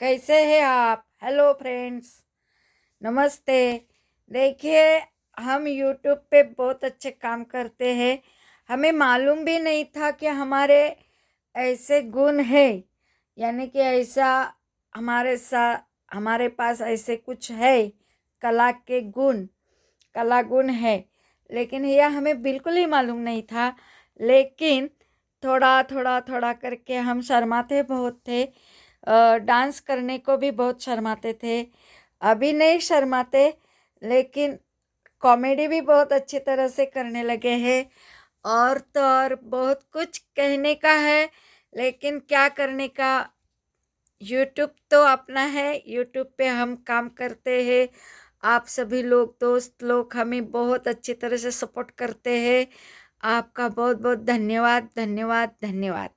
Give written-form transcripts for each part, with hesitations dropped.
कैसे हैं आप? हेलो फ्रेंड्स, नमस्ते। देखिए, हम यूट्यूब पे बहुत अच्छे काम करते हैं। हमें मालूम भी नहीं था कि हमारे ऐसे गुण है, यानी कि ऐसा हमारे साथ हमारे पास ऐसे कुछ है, कला के गुण, कला गुण है। लेकिन यह हमें बिल्कुल ही मालूम नहीं था। लेकिन थोड़ा थोड़ा थोड़ा करके हम शर्माते बहुत थे। डांस करने को भी बहुत शर्माते थे। अभी नहीं शर्माते, लेकिन कॉमेडी भी बहुत अच्छी तरह से करने लगे हैं। और तो और बहुत कुछ कहने का है, लेकिन क्या करने का। यूट्यूब तो अपना है, यूट्यूब पे हम काम करते हैं। आप सभी लोग, दोस्त लोग, हमें बहुत अच्छी तरह से सपोर्ट करते हैं। आपका बहुत बहुत धन्यवाद, धन्यवाद, धन्यवाद।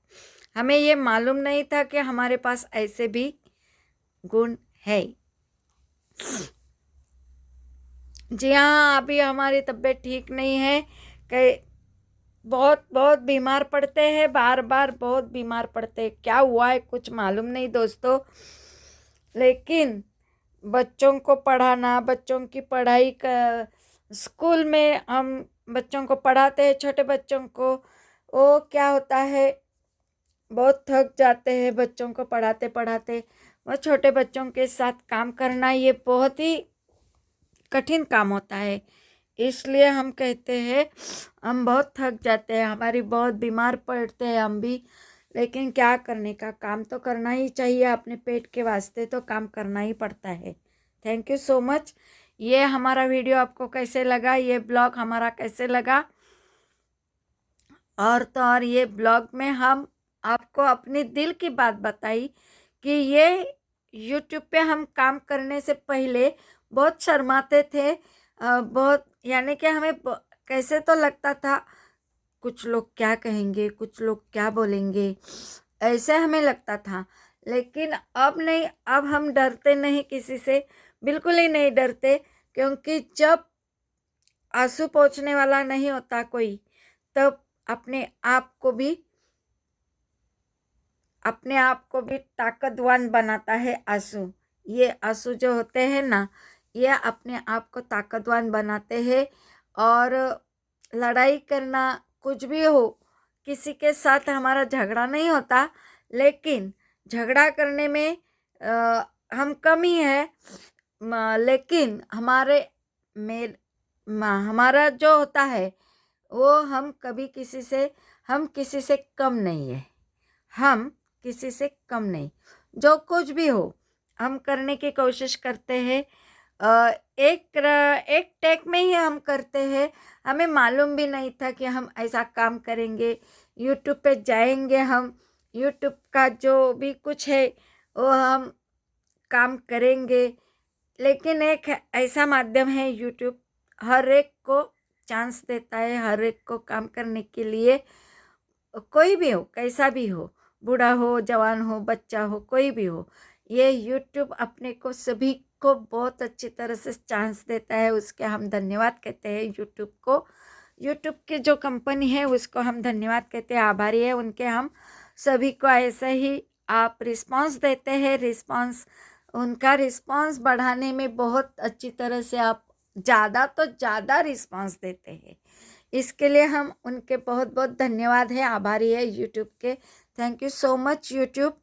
हमें ये मालूम नहीं था कि हमारे पास ऐसे भी गुण है। जी हाँ, अभी हमारी तबीयत ठीक नहीं है। कई बहुत बहुत बीमार पड़ते हैं, बार बार बहुत बीमार पड़ते हैं। क्या हुआ है कुछ मालूम नहीं दोस्तों। लेकिन बच्चों को पढ़ाना, बच्चों की पढ़ाई का, स्कूल में हम बच्चों को पढ़ाते हैं, छोटे बच्चों को। वो क्या होता है, बहुत थक जाते हैं बच्चों को पढ़ाते पढ़ाते। वो छोटे बच्चों के साथ काम करना ये बहुत ही कठिन काम होता है। इसलिए हम कहते हैं, हम बहुत थक जाते हैं, हमारी बहुत बीमार पड़ते हैं हम भी। लेकिन क्या करने का, काम तो करना ही चाहिए, अपने पेट के वास्ते तो काम करना ही पड़ता है। Thank you so much. ये हमारा वीडियो आपको कैसे लगा, ये ब्लॉग हमारा कैसे लगा। और तो और ये ब्लॉग में हम आपको अपनी दिल की बात बताई कि ये यूट्यूब पे हम काम करने से पहले बहुत शर्माते थे। बहुत, यानी कि हमें कैसे तो लगता था, कुछ लोग क्या कहेंगे, कुछ लोग क्या बोलेंगे, ऐसे हमें लगता था। लेकिन अब नहीं, अब हम डरते नहीं किसी से, बिल्कुल ही नहीं डरते। क्योंकि जब आंसू पोंछने वाला नहीं होता कोई, तब अपने आप को भी ताकतवान बनाता है आंसू। ये आंसू जो होते हैं ना, ये अपने आप को ताकतवान बनाते हैं। और लड़ाई करना, कुछ भी हो, किसी के साथ हमारा झगड़ा नहीं होता, लेकिन झगड़ा करने में हम कम ही है। लेकिन हमारा जो होता है, वो हम किसी से कम नहीं है। हम किसी से कम नहीं, जो कुछ भी हो हम करने की कोशिश करते हैं। एक टेक में ही हम करते हैं। हमें मालूम भी नहीं था कि हम ऐसा काम करेंगे, यूट्यूब पे जाएंगे हम, यूट्यूब का जो भी कुछ है वो हम काम करेंगे। लेकिन एक ऐसा माध्यम है यूट्यूब, हर एक को चांस देता है, हर एक को काम करने के लिए। कोई भी हो, कैसा भी हो, बूढ़ा हो, जवान हो, बच्चा हो, कोई भी हो, ये यूट्यूब अपने को सभी को बहुत अच्छी तरह से चांस देता है। उसके हम धन्यवाद कहते हैं यूट्यूब को। यूट्यूब की जो कंपनी है उसको हम धन्यवाद कहते हैं, आभारी है उनके हम। सभी को ऐसे ही आप रिस्पांस देते हैं, उनका रिस्पांस बढ़ाने में बहुत अच्छी तरह से आप ज़्यादा तो ज़्यादा रिस्पांस देते हैं। इसके लिए हम उनके बहुत बहुत धन्यवाद है, आभारी है यूट्यूब के। Thank you so much YouTube.